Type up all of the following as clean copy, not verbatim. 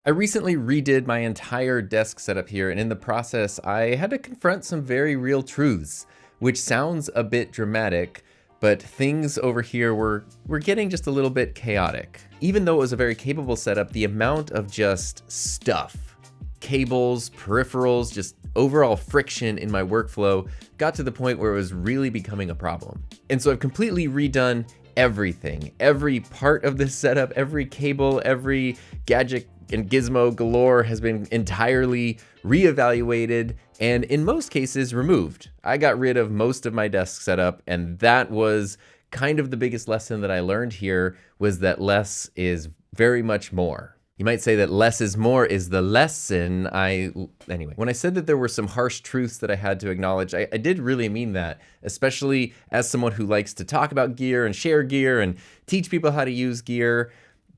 I recently redid my entire desk setup here, and in the process, I had to confront some very real truths, which sounds a bit dramatic, but things over here were getting just a little bit chaotic. Even though it was a very capable setup, the amount of just stuff, cables, peripherals, just overall friction in my workflow got to the point where it was really becoming a problem. And so I've completely redone everything, every part of this setup, every cable, every gadget and gizmo galore has been entirely reevaluated and in most cases removed. I got rid of most of my desk setup, and that was kind of the biggest lesson that I learned here, was that less is very much more. You might say that less is more is the lesson. Anyway, when I said that there were some harsh truths that I had to acknowledge, I did really mean that, especially as someone who likes to talk about gear and share gear and teach people how to use gear.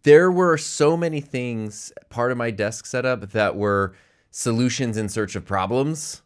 There were so many things part of my desk setup that were solutions in search of problems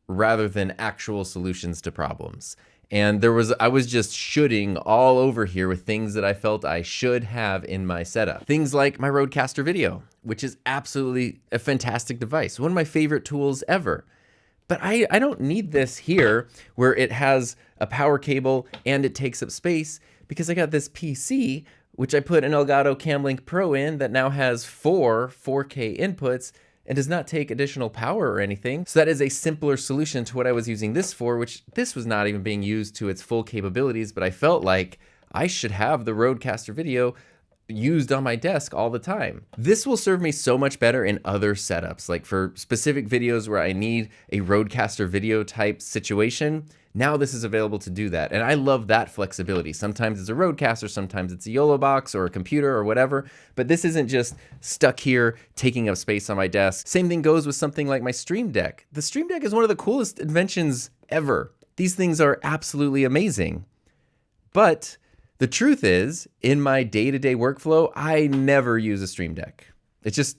rather than actual solutions to problems. And I was just shoulding all over here with things that I felt I should have in my setup. Things like my Rodecaster Video, which is absolutely a fantastic device, one of my favorite tools ever. But I don't need this here where it has a power cable and it takes up space, because I got this PC which I put an Elgato Camlink Pro in that now has 4 4K inputs and does not take additional power or anything. So that is a simpler solution to what I was using this for, which this was not even being used to its full capabilities, but I felt like I should have the Rodecaster Video used on my desk all the time. This will serve me so much better in other setups, like for specific videos where I need a Rodecaster Video type situation. Now this is available to do that, and I love that flexibility. Sometimes it's a Rodecaster, sometimes it's a YOLO box or a computer or whatever, but this isn't just stuck here taking up space on my desk. Same thing goes with something like my Stream Deck. The Stream Deck is one of the coolest inventions ever. These things are absolutely amazing. But the truth is, in my day-to-day workflow, I never use a Stream Deck. It's just,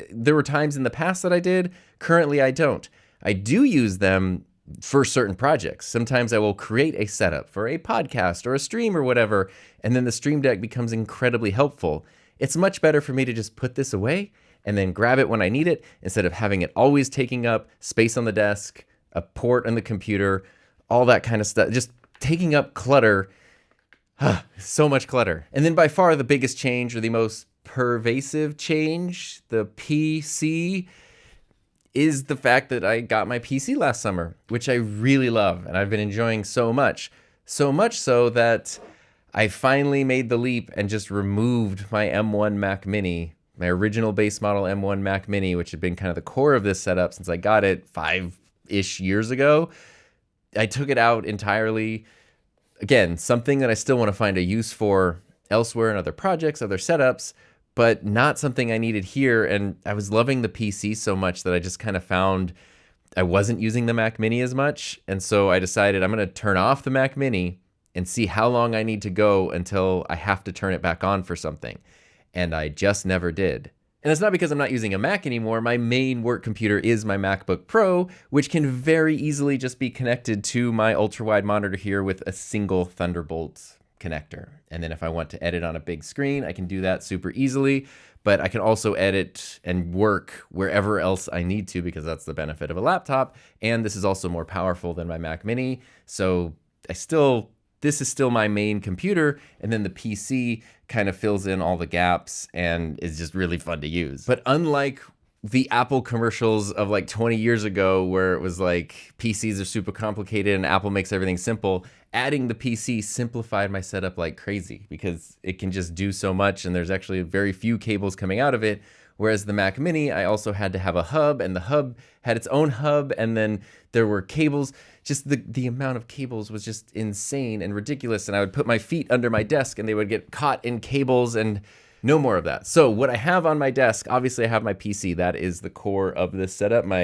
there were times in the past that I did, currently I don't. I do use them for certain projects. Sometimes I will create a setup for a podcast or a stream or whatever, and then the Stream Deck becomes incredibly helpful. It's much better for me to just put this away and then grab it when I need it, instead of having it always taking up space on the desk, a port on the computer, all that kind of stuff, just taking up clutter. So much clutter. And then by far the biggest change, or the most pervasive change, the PC, is the fact that I got my PC last summer, which I really love and I've been enjoying so much. So much so that I finally made the leap and just removed my M1 Mac Mini, my original base model M1 Mac Mini, which had been kind of the core of this setup since I got it 5-ish years ago. I took it out entirely. Again, something that I still want to find a use for elsewhere in other projects, other setups, but not something I needed here. And I was loving the PC so much that I just kind of found I wasn't using the Mac Mini as much. And so I decided I'm going to turn off the Mac Mini and see how long I need to go until I have to turn it back on for something. And I just never did. And it's not because I'm not using a Mac anymore. My main work computer is my MacBook Pro, which can very easily just be connected to my ultra-wide monitor here with a single Thunderbolt connector. And then if I want to edit on a big screen, I can do that super easily. But I can also edit and work wherever else I need to, because that's the benefit of a laptop. And this is also more powerful than my Mac Mini. So this is still my main computer, and then the PC kind of fills in all the gaps and is just really fun to use. But unlike the Apple commercials of like 20 years ago, where it was like PCs are super complicated and Apple makes everything simple, adding the PC simplified my setup like crazy, because it can just do so much and there's actually very few cables coming out of it. Whereas the Mac Mini, I also had to have a hub, and the hub had its own hub, and then there were cables. Just the amount of cables was just insane and ridiculous, and I would put my feet under my desk and they would get caught in cables, and no more of that. So what I have on my desk, obviously I have my PC. That is the core of this setup. How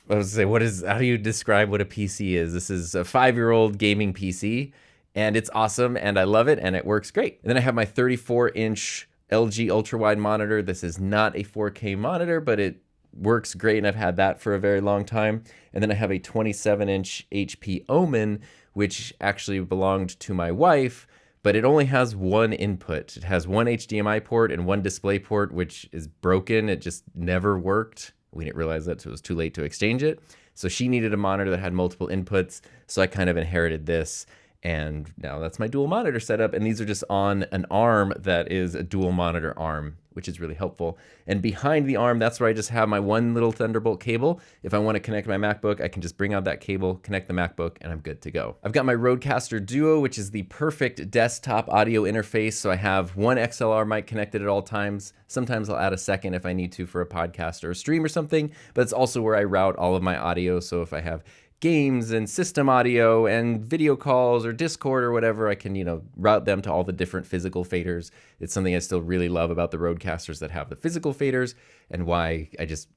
do you describe what a PC is? This is a 5-year-old gaming PC, and it's awesome, and I love it, and it works great. And then I have my 34-inch LG ultra-wide monitor. This is not a 4K monitor, but it works great, and I've had that for a very long time. And then I have a 27-inch HP Omen, which actually belonged to my wife, but it only has one input. It has one HDMI port and one display port, which is broken. It just never worked. We didn't realize that, so it was too late to exchange it. So she needed a monitor that had multiple inputs, so I kind of inherited this. And now that's my dual monitor setup, and these are just on an arm that is a dual monitor arm, which is really helpful. And behind the arm, that's where I just have my one little Thunderbolt cable. If I want to connect my MacBook, I can just bring out that cable, connect the MacBook, and I'm good to go. I've got my Rodecaster Duo, which is the perfect desktop audio interface. So I have one XLR mic connected at all times. Sometimes I'll add a second if I need to for a podcast or a stream or something, but it's also where I route all of my audio. So if I have games and system audio and video calls or Discord or whatever, I can, route them to all the different physical faders. It's something I still really love about the Rodecasters that have the physical faders, and why I just,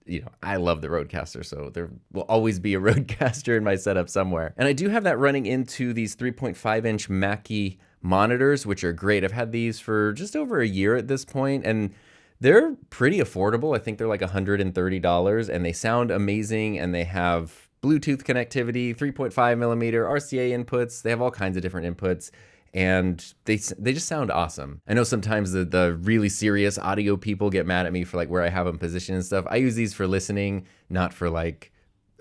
I love the Rodecaster. So there will always be a Rodecaster in my setup somewhere. And I do have that running into these 3.5-inch Mackie monitors, which are great. I've had these for just over a year at this point, and they're pretty affordable. I think they're like $130, and they sound amazing, and they have Bluetooth connectivity, 3.5 millimeter RCA inputs. They have all kinds of different inputs, and they just sound awesome. I know sometimes the really serious audio people get mad at me for like where I have them positioned and stuff. I use these for listening, not for like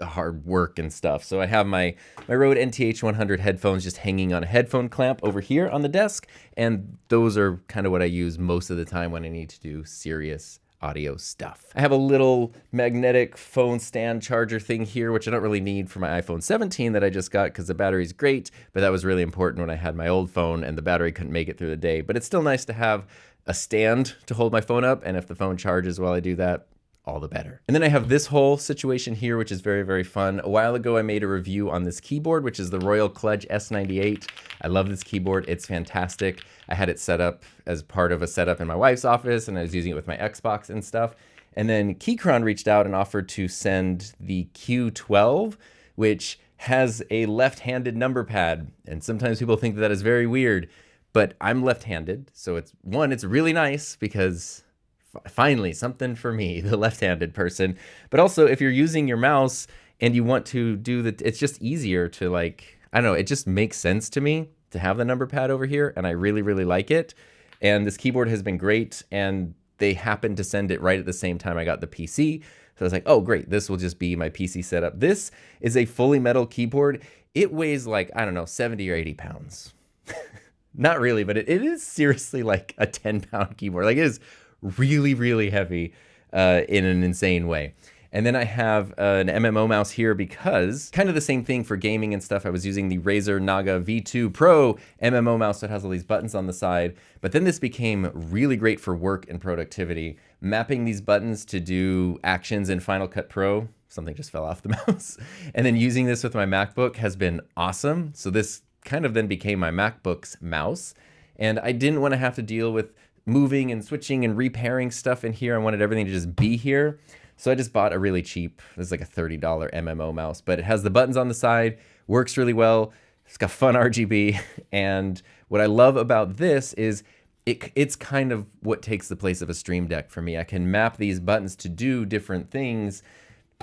hard work and stuff. So I have my Rode NTH 100 headphones just hanging on a headphone clamp over here on the desk, and those are kind of what I use most of the time when I need to do serious audio stuff. I have a little magnetic phone stand charger thing here, which I don't really need for my iPhone 17 that I just got because the battery's great, but that was really important when I had my old phone and the battery couldn't make it through the day. But it's still nice to have a stand to hold my phone up, and if the phone charges while I do that, all the better. And then I have this whole situation here, which is very, very fun. A while ago, I made a review on this keyboard, which is the Royal Kludge S98. I love this keyboard. It's fantastic. I had it set up as part of a setup in my wife's office, and I was using it with my Xbox and stuff. And then Keychron reached out and offered to send the Q12, which has a left-handed number pad. And sometimes people think that is very weird, but I'm left-handed. So it's really nice because finally, something for me, the left-handed person. But also, if you're using your mouse and you want to do it's just easier to like, I don't know, it just makes sense to me to have the number pad over here, and I really, really like it. And this keyboard has been great, and they happened to send it right at the same time I got the PC. So I was like, oh, great, this will just be my PC setup. This is a fully metal keyboard. It weighs like, I don't know, 70 or 80 pounds. Not really, but it is seriously like a 10-pound keyboard. Like, it is really, really heavy in an insane way. And then I have an MMO mouse here because kind of the same thing for gaming and stuff. I was using the Razer Naga V2 Pro MMO mouse that has all these buttons on the side. But then this became really great for work and productivity. Mapping these buttons to do actions in Final Cut Pro, something just fell off the mouse. And then using this with my MacBook has been awesome. So this kind of then became my MacBook's mouse. And I didn't want to have to deal with moving and switching and repairing stuff in here. I wanted everything to just be here. So I just bought a really cheap, this is like a $30 MMO mouse, but it has the buttons on the side, works really well. It's got fun RGB. And what I love about this is it's kind of what takes the place of a Stream Deck for me. I can map these buttons to do different things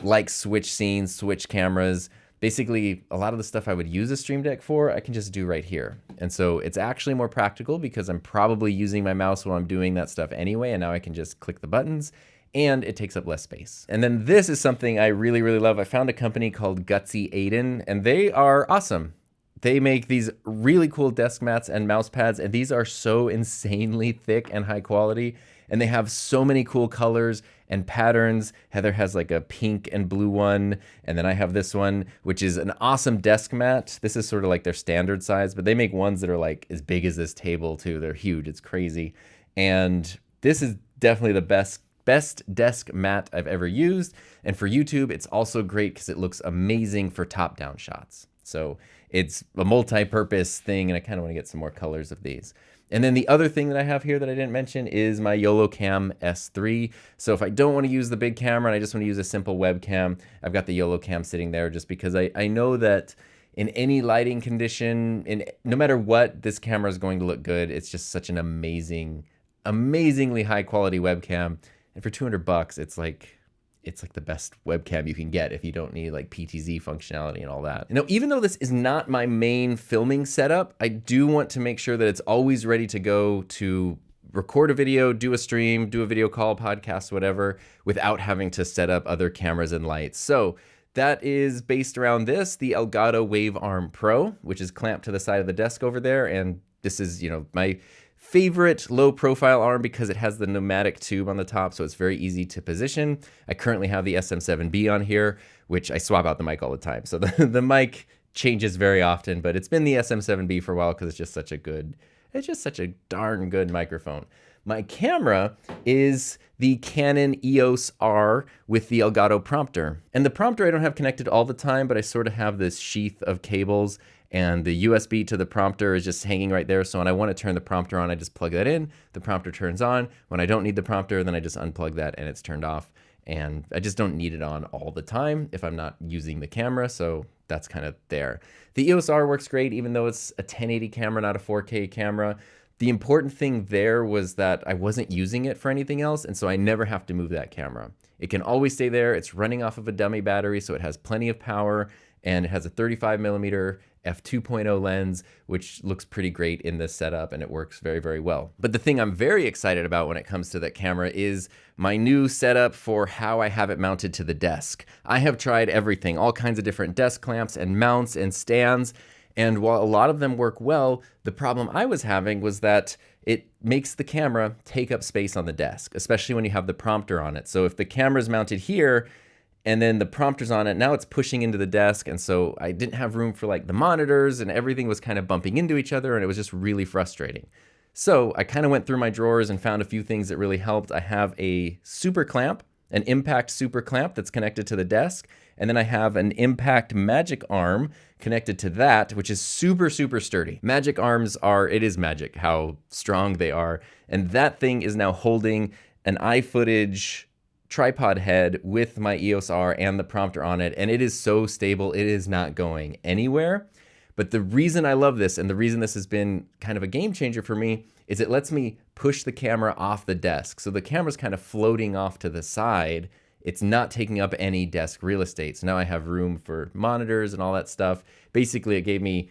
like switch scenes, switch cameras. Basically, a lot of the stuff I would use a Stream Deck for, I can just do right here. And so it's actually more practical because I'm probably using my mouse while I'm doing that stuff anyway, and now I can just click the buttons, and it takes up less space. And then this is something I really, really love. I found a company called Gutsy Aiden, and they are awesome. They make these really cool desk mats and mouse pads, and these are so insanely thick and high quality. And they have so many cool colors and patterns. Heather has like a pink and blue one. And then I have this one, which is an awesome desk mat. This is sort of like their standard size, but they make ones that are like as big as this table too. They're huge, it's crazy. And this is definitely the best desk mat I've ever used. And for YouTube, it's also great because it looks amazing for top-down shots. So it's a multi-purpose thing, and I kind of want to get some more colors of these. And then the other thing that I have here that I didn't mention is my YoloCam S3. So if I don't want to use the big camera and I just want to use a simple webcam, I've got the YoloCam sitting there just because I know that in any lighting condition, no matter what, this camera is going to look good. It's just such an amazingly high quality webcam. And for $200, it's like the best webcam you can get if you don't need like PTZ functionality and all that. Now, even though this is not my main filming setup, I do want to make sure that it's always ready to go to record a video, do a stream, do a video call, podcast, whatever, without having to set up other cameras and lights. So that is based around this, the Elgato Wave Arm Pro, which is clamped to the side of the desk over there. And this is, my favorite low profile arm because it has the pneumatic tube on the top, so it's very easy to position. I currently have the SM7B on here, which I swap out the mic all the time. So the mic changes very often, but it's been the SM7B for a while because it's just such a darn good microphone. My camera is the Canon EOS R with the Elgato prompter. And the prompter I don't have connected all the time, but I sort of have this sheath of cables, and the USB to the prompter is just hanging right there. So when I want to turn the prompter on, I just plug that in, the prompter turns on. When I don't need the prompter, then I just unplug that and it's turned off. And I just don't need it on all the time if I'm not using the camera, so that's kind of there. The EOS R works great, even though it's a 1080 camera, not a 4K camera. The important thing there was that I wasn't using it for anything else, and so I never have to move that camera. It can always stay there. It's running off of a dummy battery, so it has plenty of power, and it has a 35mm f2.0 lens, which looks pretty great in this setup, and it works very, very well. But the thing I'm very excited about when it comes to that camera is my new setup for how I have it mounted to the desk. I have tried everything, all kinds of different desk clamps and mounts and stands, and while a lot of them work well, the problem I was having was that it makes the camera take up space on the desk, especially when you have the prompter on it. So if the camera's mounted here, and then the prompter's on it, now it's pushing into the desk, and so I didn't have room for like the monitors, and everything was kind of bumping into each other, and it was just really frustrating. So I kind of went through my drawers and found a few things that really helped. I have a super clamp, an impact super clamp that's connected to the desk, and then I have an impact magic arm connected to that, which is super, super sturdy. Magic arms it is magic how strong they are, and that thing is now holding an iFootage tripod head with my EOS R and the prompter on it, and it is so stable, it is not going anywhere. But the reason I love this, and the reason this has been kind of a game changer for me, is it lets me push the camera off the desk. So the camera's kind of floating off to the side. It's not taking up any desk real estate. So now I have room for monitors and all that stuff. Basically, it gave me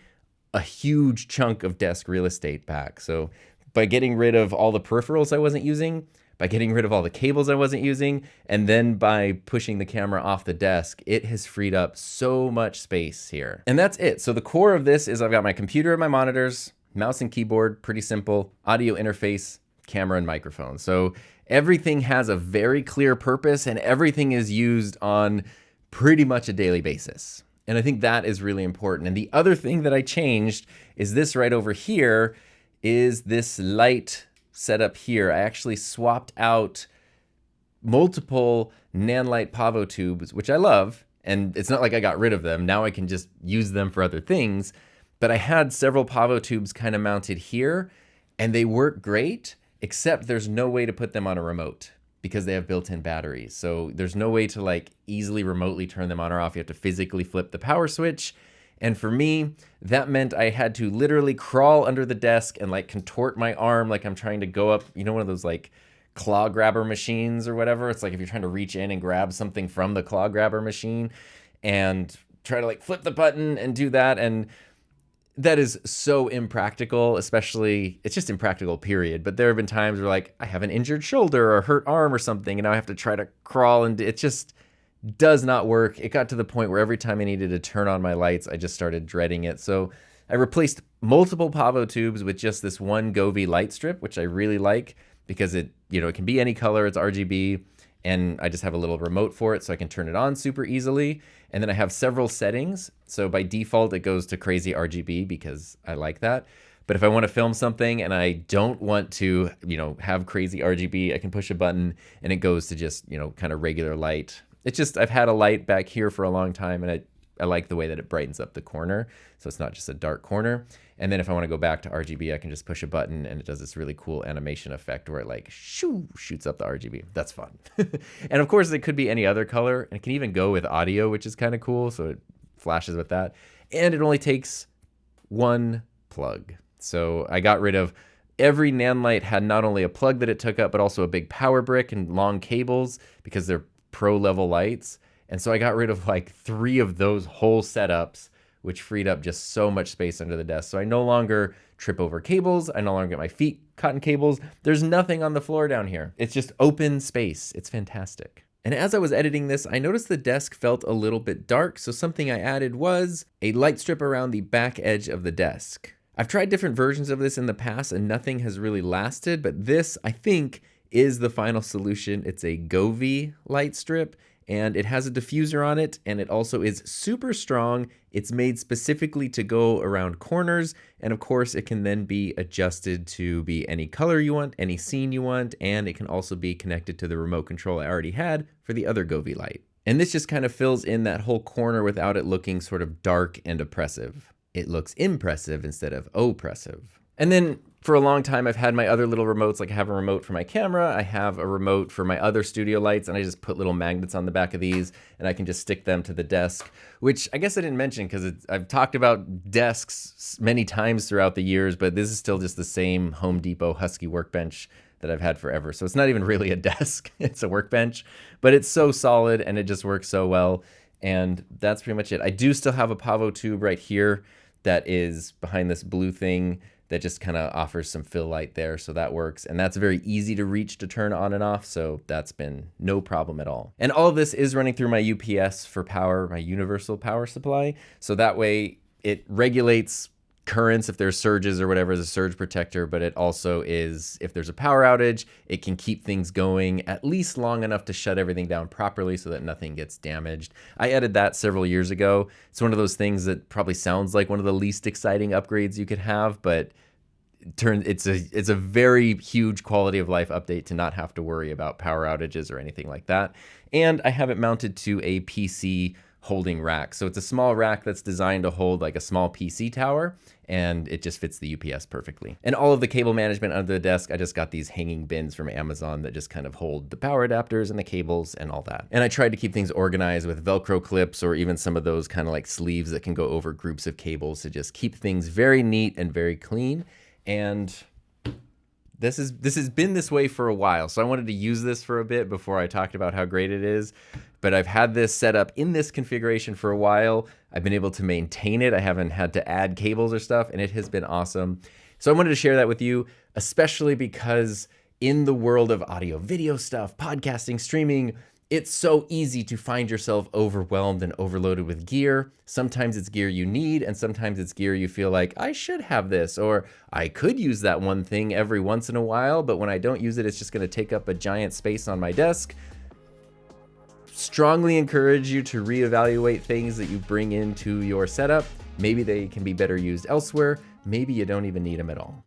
a huge chunk of desk real estate back. So by getting rid of all the peripherals I wasn't using, by getting rid of all the cables I wasn't using, and then by pushing the camera off the desk, it has freed up so much space here. And that's it. So the core of this is I've got my computer and my monitors, mouse and keyboard, pretty simple, audio interface, camera and microphone. So everything has a very clear purpose, and everything is used on pretty much a daily basis. And I think that is really important. And the other thing that I changed is this right over here is this light setup here. I actually swapped out multiple Nanlite Pavo tubes, which I love, and it's not like I got rid of them. Now I can just use them for other things, but I had several Pavo tubes kind of mounted here, and they work great, except there's no way to put them on a remote because they have built-in batteries. So there's no way to like easily remotely turn them on or off. You have to physically flip the power switch. And for me, that meant I had to literally crawl under the desk and like contort my arm like I'm trying to go up, one of those like claw grabber machines or whatever. It's like if you're trying to reach in and grab something from the claw grabber machine and try to like flip the button and do that. And that is so impractical, especially, it's just impractical, period. But there have been times where like I have an injured shoulder or hurt arm or something, and now I have to try to crawl, and it just does not work. It got to the point where every time I needed to turn on my lights, I just started dreading it. So I replaced multiple Pavo tubes with just this one Govee light strip, which I really like because it can be any color, it's RGB, and I just have a little remote for it so I can turn it on super easily. And then I have several settings. So by default, it goes to crazy RGB because I like that. But if I want to film something and I don't want to, have crazy RGB, I can push a button and it goes to just, kind of regular light. It's just, I've had a light back here for a long time, and I like the way that it brightens up the corner, so it's not just a dark corner. And then if I want to go back to RGB, I can just push a button, and it does this really cool animation effect where it like shoots up the RGB. That's fun. And of course, it could be any other color, and it can even go with audio, which is kind of cool, so it flashes with that. And it only takes one plug. So I got rid of every Nanlite had not only a plug that it took up, but also a big power brick and long cables because they're pro level lights. And so I got rid of like 3 of those whole setups, which freed up just so much space under the desk. So I no longer trip over cables. I no longer get my feet caught in cables. There's nothing on the floor down here. It's just open space. It's fantastic. And as I was editing this, I noticed the desk felt a little bit dark, so something I added was a light strip around the back edge of the desk. I've tried different versions of this in the past and nothing has really lasted, but this, I think, is the final solution. It's a Govee light strip, and it has a diffuser on it, and it also is super strong. It's made specifically to go around corners, and of course it can then be adjusted to be any color you want, any scene you want, and it can also be connected to the remote control I already had for the other Govee light. And this just kind of fills in that whole corner without it looking sort of dark and oppressive. It looks impressive instead of oppressive. And then for a long time, I've had my other little remotes, like I have a remote for my camera, I have a remote for my other studio lights, and I just put little magnets on the back of these, and I can just stick them to the desk, which I guess I didn't mention because I've talked about desks many times throughout the years, but this is still just the same Home Depot Husky workbench that I've had forever. So it's not even really a desk, it's a workbench, but it's so solid and it just works so well. And that's pretty much it. I do still have a Pavo tube right here that is behind this blue thing that just kind of offers some fill light there, so that works. And that's very easy to reach to turn on and off, so that's been no problem at all. And all of this is running through my UPS for power, my universal power supply, so that way it regulates currents if there's surges or whatever as a surge protector, but it also is, if there's a power outage, it can keep things going at least long enough to shut everything down properly so that nothing gets damaged. I added that several years ago. It's one of those things that probably sounds like one of the least exciting upgrades you could have, but it's a very huge quality of life update to not have to worry about power outages or anything like that. And I have it mounted to a PC holding rack. So it's a small rack that's designed to hold like a small PC tower, and it just fits the UPS perfectly. And all of the cable management under the desk, I just got these hanging bins from Amazon that just kind of hold the power adapters and the cables and all that. And I tried to keep things organized with Velcro clips or even some of those kind of like sleeves that can go over groups of cables to just keep things very neat and very clean. And this has been this way for a while, so I wanted to use this for a bit before I talked about how great it is. But I've had this set up in this configuration for a while. I've been able to maintain it. I haven't had to add cables or stuff, and it has been awesome. So I wanted to share that with you, especially because in the world of audio, video stuff, podcasting, streaming, it's so easy to find yourself overwhelmed and overloaded with gear. Sometimes it's gear you need, and sometimes it's gear you feel like, I should have this, or I could use that one thing every once in a while, but when I don't use it, it's just gonna take up a giant space on my desk. Strongly encourage you to reevaluate things that you bring into your setup. Maybe they can be better used elsewhere. Maybe you don't even need them at all.